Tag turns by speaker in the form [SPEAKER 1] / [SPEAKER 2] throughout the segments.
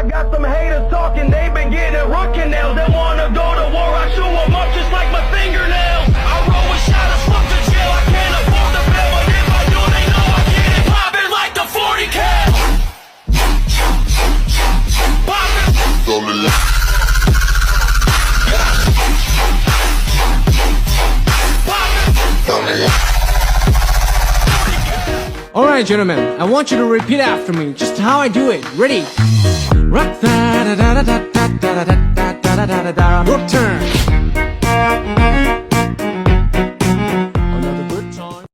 [SPEAKER 1] I got some haters talking, they been getting root canals. They wanna go to war, I chew them up just like my fingernails. I roll with shadows, fuck the jail, I can't afford the bill, but if I do, they know I get it poppin' like the 40 cal. Poppin'.
[SPEAKER 2] Alright, gentlemen, I want you to repeat after me, just how I do it. Ready? Rock da da da da da da da da da da da da. Your turn. Another good time.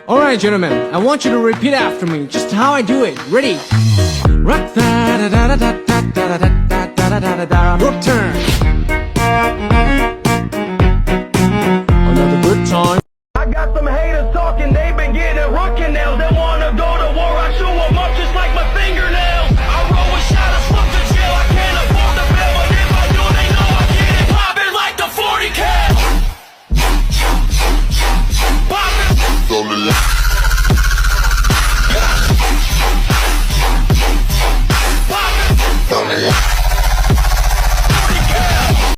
[SPEAKER 2] Alright, gentlemen, I want you to repeat after me, just how I do it. Ready? Rock da da da da da da da da da da da da. Your turn.